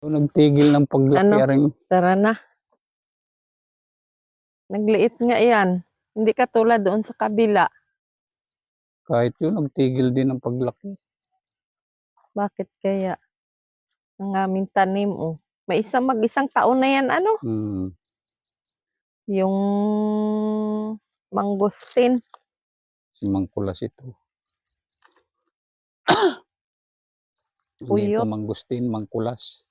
Nagtigil ng paglaki Ano? rin. Tara na. Nagliit nga yan. Hindi katulad doon sa kabila. Kahit yun, nagtigil din ng paglaki. Bakit kaya? Ang aming tanim, oh. May mag-isang taon na yan, ano? Yung mangustin. Si Mangkulas ito. Hindi Puyot. ito mangustin, Mangkulas.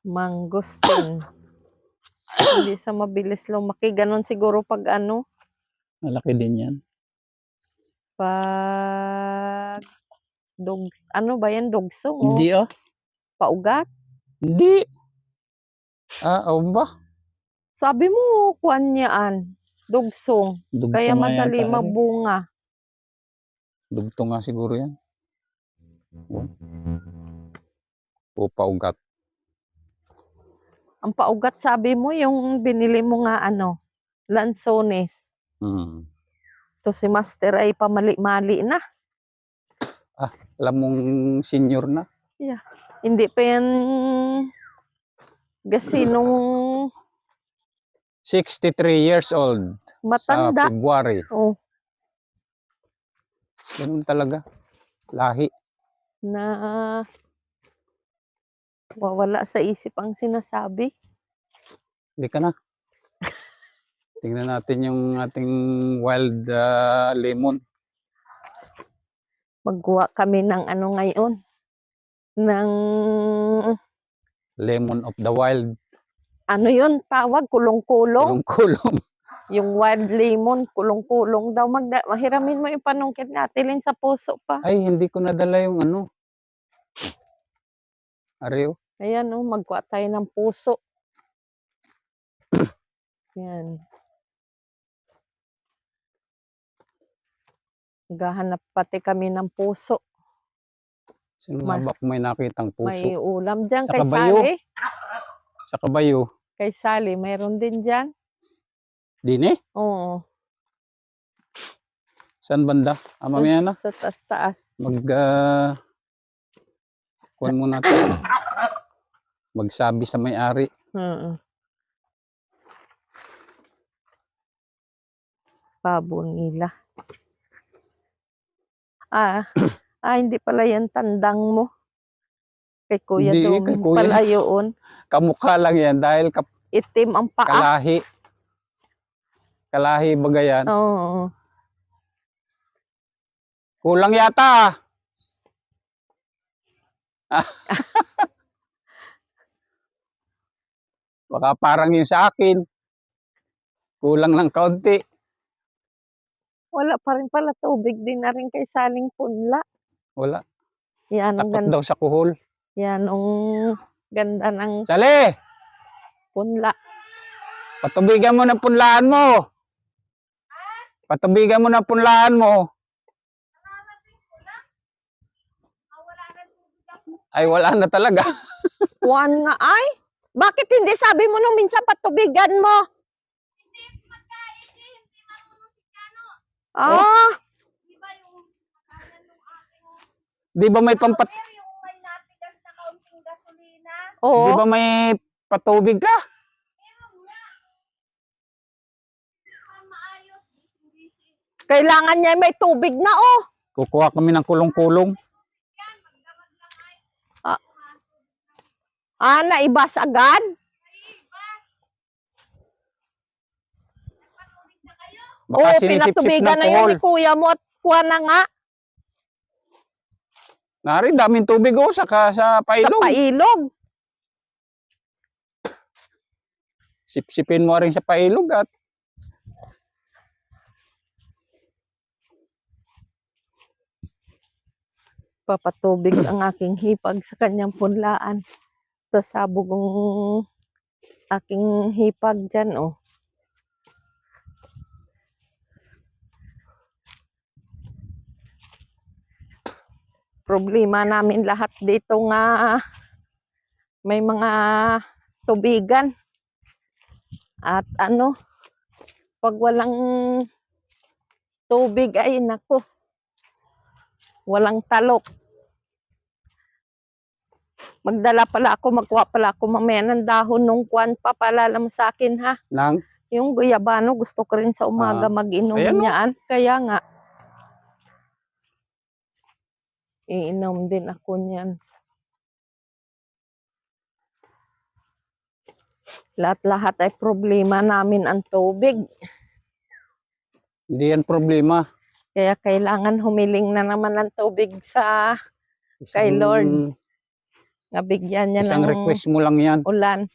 Mangustin. Hindi sa mabilis lumaki. Ganon siguro pag ano. Malaki din yan. Pag ano ba yan? Dugsong? Hindi ah. Paugat? Hindi. Ba? Sabi mo, kuwan niyaan. Dugsong. Dugto Kaya nga madali yata, magbunga. Dugto nga siguro yan. O paugat. Ang paugat, sabi mo, yung binili mo nga ano, Lanzones. To si Master ay pamali-mali na. Alam mong senior na. Yeah. Hindi pa yan gasinong 63 years old. matanda. Sa February. Oh. Ganun talaga. Lahi. Na wawala sa isip ang sinasabi. Hindi ka na. Tingnan natin yung ating wild lemon. Magkuha kami ng ano ngayon. Ng Lemon of the wild. ano yun tawag? Kulong-kulong? Kulong-kulong. Yung wild lemon, kulong-kulong daw. Mahiramin mo yung panungkit natin sa puso pa. Ay, hindi ko nadala yung ano. Areo. Ayan, oh, magkuha tayo ng puso. Yan. Naghahanap pati kami ng puso. Sino nga ba kung may nakitang puso? May ulam dyan Sa kay kabayo. Sally. Sa kabayo. Kay Sally, mayroon din dyan. Din eh? Oo. Saan banda? Mamaya na. Sa taas-taas. Kuhan muna tayo. Magsabi sa may-ari. Pabo nila. Hindi pala yan tandang mo. Kay Kuya Dong pala yun. Kamukha lang yan dahil itim ang paa. Kalahi. Kalahi baga yan. Oo. Kulang yata. Baka parang yung sa akin. Kulang ng kaunti. Wala pa rin pala tubig din na rin kay Saling punla. Wala. Yan, takot daw sa kuhol. Yan ang ganda ng Sali! punla. Patubigan mo ng punlaan mo. Patubigan mo ng punlaan mo. Ay, wala na talaga. Kuwan nga ay. Bakit hindi sabi mo nung minsan patubigan mo? Di ba may pampat... Oo. Di ba may patubig ka? Kailangan niya may tubig na, oh. Kukuha kami ng kulong-kulong. Naibas agad? Baka sinisip-sip pinatubigan ng na yun kuhol. ni kuya mo at kuha na nga. Nari, daming tubig sa pailog. Sa pailog. Sipsipin mo rin sa pailog at papatubig ang aking hipag sa kanyang punlaan. Sasabog ang aking hipag dyan, oh. Problema namin lahat dito nga may mga tubigan. At ano, pag walang tubig ay nako, walang talok. Magdala pala ako, magkuha pala ako mamaya ng dahon nung kwan pa, paalala mo sa akin ha. Nang, Yung guyabano, gusto ko rin sa umaga mag-inom ayan, oh. niyaan. Kaya nga, iinom din ako niyan. Lahat-lahat ay problema namin ang tubig. Hindi yan problema. Kaya kailangan humiling na naman ng tubig sa kay Lord. Nabigyan niya Isang ng request mo lang yan. ulan.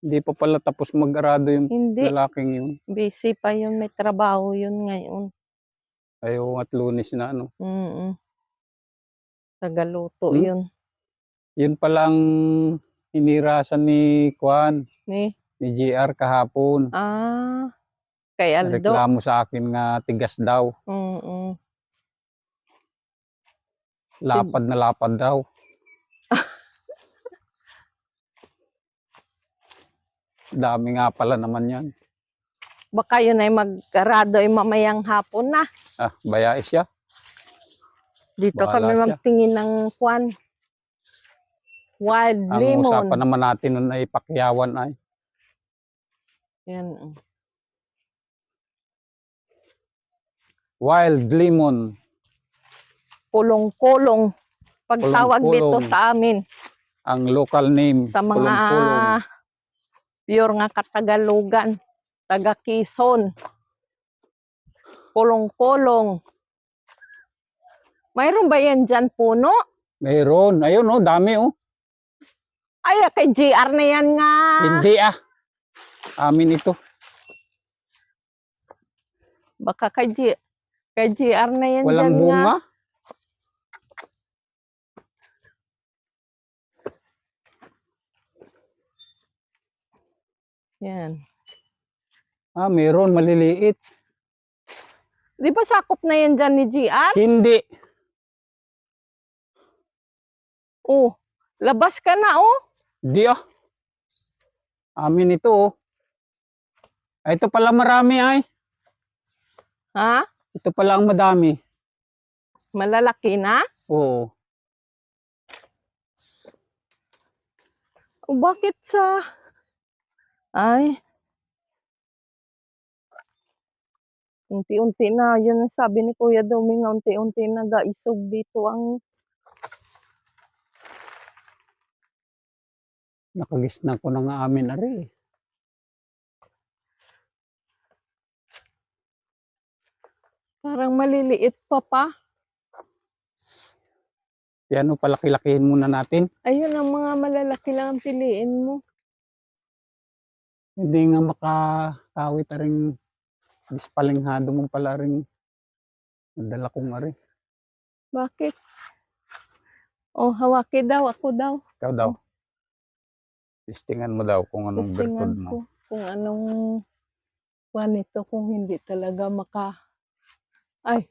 Hindi pa pala tapos mag-arado yung Hindi, lalaking yun. busy pa yun. May trabaho yun ngayon. Ayaw at Lunes na ano. Tagaluto Hmm? yun. Yun palang inirasan ni Kwan, Ni, ni GR kahapon. kay Aldo. Reklamo sa akin nga tigas daw. Lapad na lapad daw. Dami nga pala naman yan. Baka yun ay mag-arado ay mamayang hapon na. Bayais siya. Dito Bahala kami siya. magtingin ng kwan. Wild Ang lemon. usapan naman natin nun ay pakyawan ay. Yan. Wild lemon. Kulong-kulong. Pagtawag dito Kulong-kulong. sa amin. Ang local name. Sa mga Kulong-kulong. pure nga Katagalugan. Taga Quezon. Kulong-kulong. Mayroon ba yan dyan puno? Mayroon. Ayun oh, dami oh. Ay, kay GR na yan nga. Hindi amin ito. Baka kay GR na yan Walang dyan nga. bunga. Yan. Mayroon maliliit. Di ba sakop na yan dyan ni GR? Hindi. Oh, labas ka na oh. Di amin ito oh. Ito pala marami ay. Ha? Ito pala ang madami. Malalaki na? Oo. O bakit sa... Ay. Unti-unti na. Yun ang sabi ni Kuya Doming. Unti-unti na gaisog dito ang... Nakagisna ko na nga amin ari. Parang maliliit pa. Yan o, palaki-lakihin muna natin. Ayun ang mga malalaki lang ang piliin mo. Hindi nga makakawit rin dispalinghado mo pala rin. Nadala kong ari. Bakit? Oh, hawaki daw. Ako daw. Ikaw daw. Testingan mo daw kung anong bertod Testingan mo. ko kung anong kuwan ito. Kung hindi talaga Ay,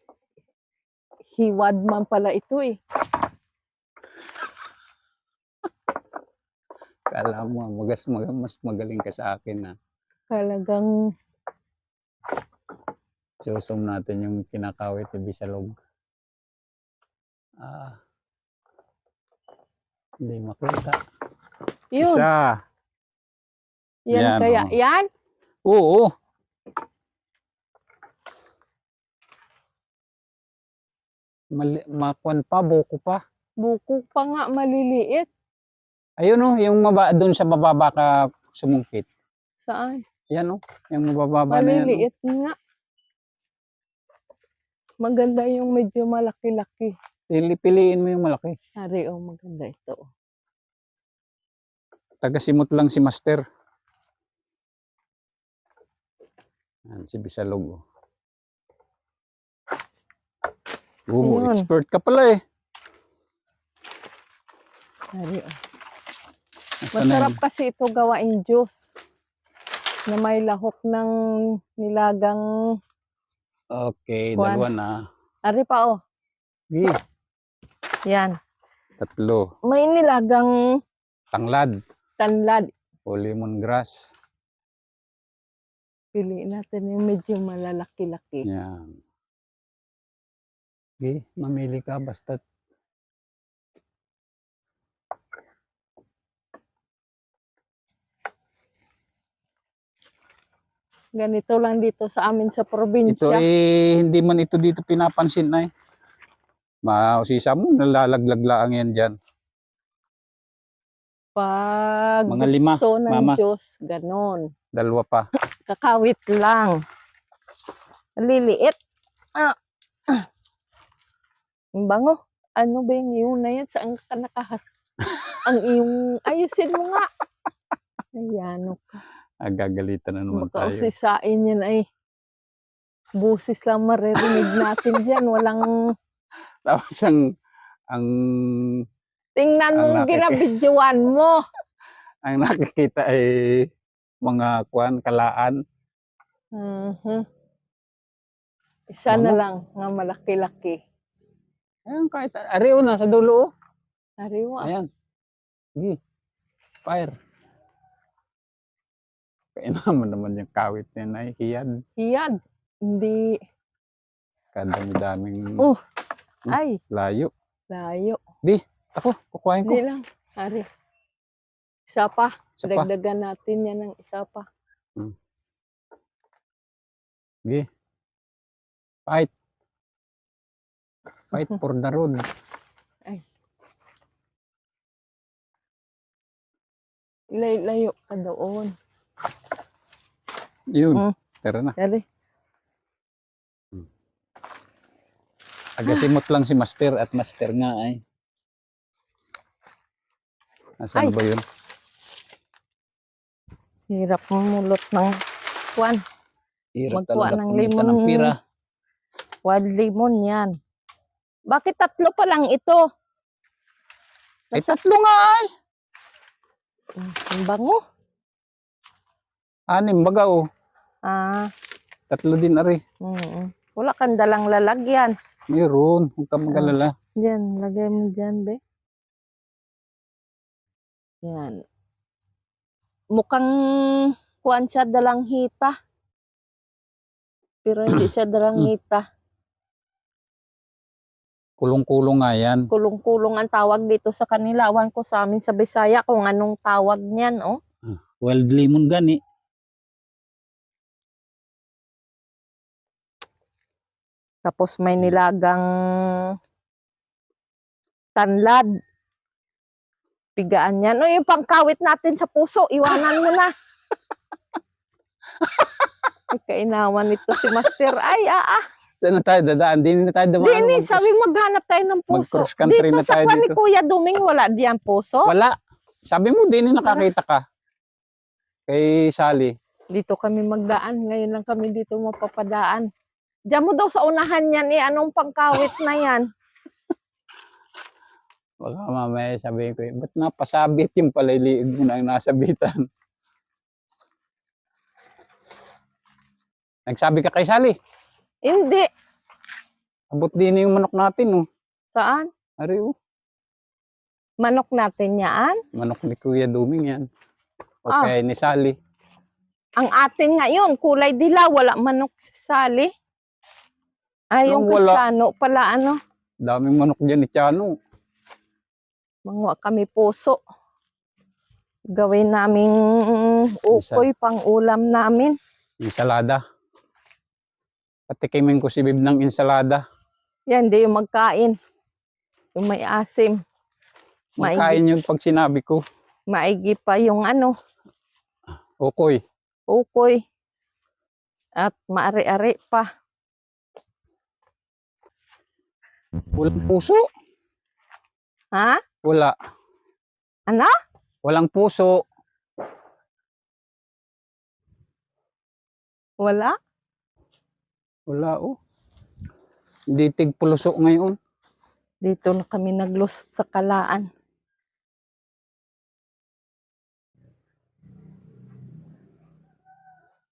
hiwad man pala ito eh. Kala mo, mas magaling ka sa akin na. Talagang Susum natin yung kinakawit ni Bisalog. Hindi makita. yun. Isa. Yan kaya. Oh. Yan? Oo. Makwan pa, buko pa. Buko pa nga maliliit. Ayun oh, yung doon sa bababa ka sumungkit. Saan? Yan oh, yung mabababa na yan. Maliliit nga. Maganda yung medyo malaki-laki. Piliin mo yung malaki. Sari maganda ito. Taga-simot lang si Master. Yan, si Bisalog. Ayun. Expert ka pala eh. Sari Nasaan na Masarap yan? kasi ito gawain juice. Na may lahok ng nilagang... Okay, Kuwan. dalawa na. Ari pa oh. Okay, Yan. tatlo. May nilagang Tanglad tanlad. o lemongrass. Piliin natin yung medyo malalaki-laki. Yan. Sige, mamili ka basta Ganito lang dito sa amin sa ito probinsya. hindi man ito dito pinapansin na eh. Mausisa mo, nalalaglag lang yan dyan. Pag Mga 5, gusto ng mama. Diyos, ganon. 2 pa. Kakawit lang. Ang liliit. Ah. Ang bango. Ano ba yung iyong na yan? Saan ka nakahat? Ang iyong, ayusin mo nga. Ayan, Gagalitan na naman tayo. makausisain yan ay busis lang maririnig natin dyan. Walang, Tapos ang tingnan Ang mo nakiki- ginabidyoan mo. ang nakikita ay mga kalaan. Mhm. Isa na Bango. lang nga malaki-laki. Ayan, kahit ariw na sa dulo. Ariwa. Ayan. Sige. Fire. Kainaman naman yung kawit niya na hiyad. Hiyad. Hindi. Kadami-daming Oh. Ay, layo. layo. Ako, kukuhain ko. Hindi lang. Ari. Isa pa. Isa pa. Dagdagan natin yan ng isa pa. Sige. Fight. Fight for the road. Layo ka doon. Yun. Tara na. Dari. Agasimot lang si Master at Master nga ay. Nasaan Ay. ba yun? Hirap mamulot ng kwan. Hirap Magkuha talaga ng kumita limon. ng pira. Wild lemon yan. Bakit 3 pa lang ito? Ay, 3 nga ay. Ang bango. 6 baga oh. Ah. 3 din ari. Wala kang dalang lalagyan. Mayroon. Huwag kang mag-alala. Yan, lagay mo dyan, be. Yan. Mukhang kuwan siya dalang hita. Pero hindi siya dalang hita. Kulong-kulong nga yan. Kulong-kulong ang tawag dito sa kanila. Awan ko sa amin sa Bisaya kung anong tawag niyan, oh. Wild lemon gani. Tapos may nilagang tanlad. Pigaan yan. O, yung pangkawit natin sa puso, iwanan mo na. Kainawan nito si Master. Ay, Saan na tayo dadaan? Di na tayo dumaan. Dini, sabi maghanap tayo ng puso. Mag-cross country Dito na sa tayo kwan ni dito. Kuya Duming, wala diyan puso. Wala. Sabi mo, di na nakakita ka. Kay Sally. Dito kami magdaan. Ngayon lang kami dito mapapadaan. Diyan mo daw sa unahan yan eh. Anong pangkawit na yan? Baka mamaya sabihin ko, ba't napasabit yung paliliig mo na ang nasabitan? Nagsabi ka kay Sally. Hindi. Abot din yung manok natin, oh. Saan? Ari, oh. Manok natin yan? Manok ni Kuya Duming yan. Ah. Okay, ni Sally. Ang atin ngayon, kulay dilaw. Wala manok si Sally. Ay, yung Anong wala? Cristiano pala, ano? Daming manok dyan ni Chano. Manguha kami puso. Gawin naming ukoy pang ulam namin. Ensalada. Patikimin ko si Bib ng ensalada. Yan, hindi yung magkain. Yung may asim. Magkain yun pag sinabi ko. Maigi pa yung ano, Okoy. ukoy. At maari-ari pa. Walang puso. Ha? Wala. Ano? Walang puso. Wala? Wala, oh. Hindi tigpuluso ngayon. Dito na kami naglusot sa kalaan.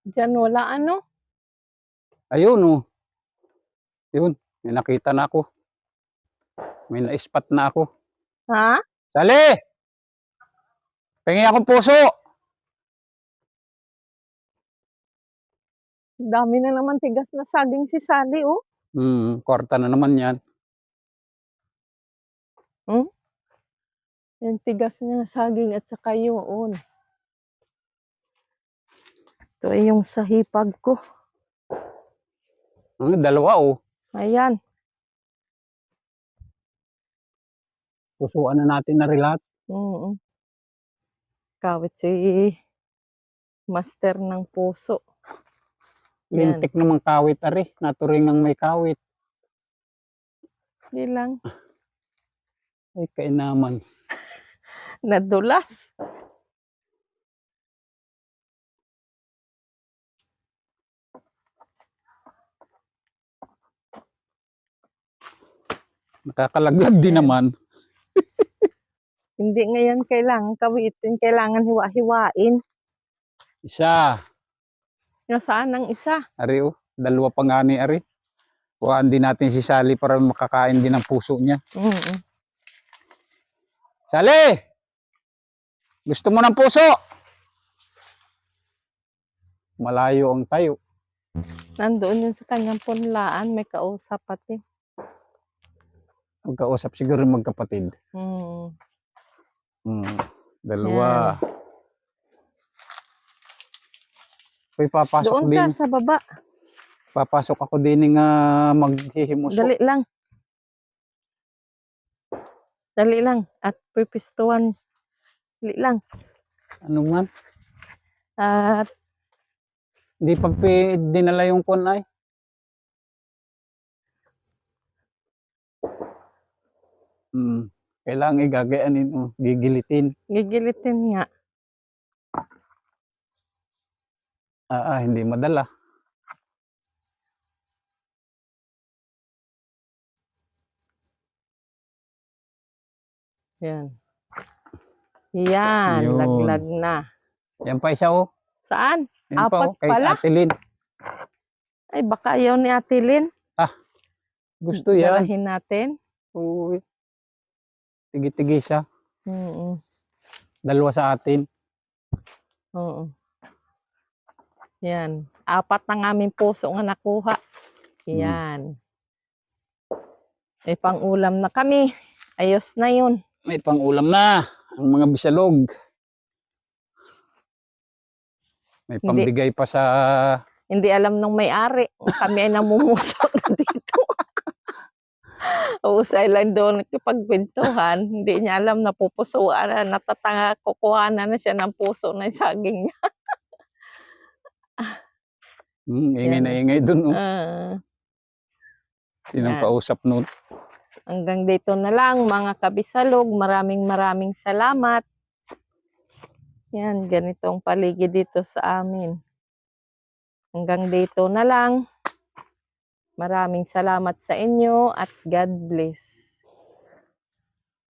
Diyan wala ano? Ayun, oh. Yun, may nakita na ako. May na-spot na ako. Ha? Sally! Pengi akong puso! Dami na naman tigas na saging si Sally, oh. Kwarta na naman yan. Yung tigas niya saging at saka yun. Ito ay yung sa hipag ko. Dalawa oh. Ayan. Pusuan na natin na rin lahat. Mm. Kawit si master ng puso. Yan. Lintik namang kawit ari. Naturing ng may kawit. Di lang. Ay kainaman. Nadulas. Nakakalaglag din Ayan. naman. Hindi ngayon kailangan kawitin. Kailangan hiwa-hiwain. Isa. Nasaan ang isa? Ari oh. Dalawa pa nga ni ari. Kuhaan din natin si Sally para makakain din ng puso niya. Mm. Sally! Gusto mo ng puso? Malayo ang tayo. Nandoon yun sa kanyang punlaan. May kausap pati. Magkausap siguro yung magkapatid. Mm. Dalawa. Uy, papasok Doon din. ka sa baba. Papasok ako din ng maghihimuso. Dali lang. Dali lang. At pipistuan. Dali lang. Ano man? At Hindi pa dinala yung kunay. Kailangan igagayanin o gigilitin. gigilitin nga. Hindi madala. Yan. Yan. Yun. Laglag na. Yan pa isa oh. Saan? Yan pa Apat oh. Kay pala? Ate Lynn. Ay, baka ayaw ni Ate Lynn. Gusto yan. Dalahin natin. Uy. Tigi-tigi siya. Mm. Dalawa sa atin. Oo. Yan. Apat ng aming puso nga nakuha. Yan. May pang-ulam na kami. Ayos na yun. May pang-ulam na. Ang mga bisalog. May pambigay pa sa... Hindi alam ng may-ari. Kami ay namumuso na dito. Usay lang doon nakipagkwentuhan. Hindi niya alam na pupusuan na natatanga. Kukuha na siya ng puso ng saging niya. Ingay na ingay dun. Sinang yan. kausap nun. Hanggang dito na lang mga kabisalog. Maraming salamat. Yan, ganitong paligid dito sa amin. Hanggang dito na lang. Maraming salamat sa inyo at God bless.